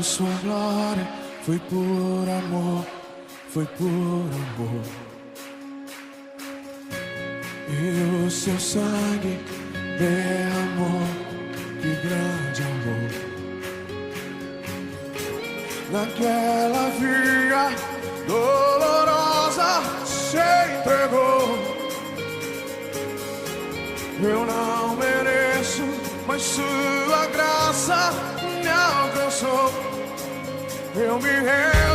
sua glória, foi por amor, foi por amor. E o seu sangue derramou, que grande amor. Naquela via dolorosa se entregou. Eu não mereço, mas sua graça me alcançou. Eu me rendo.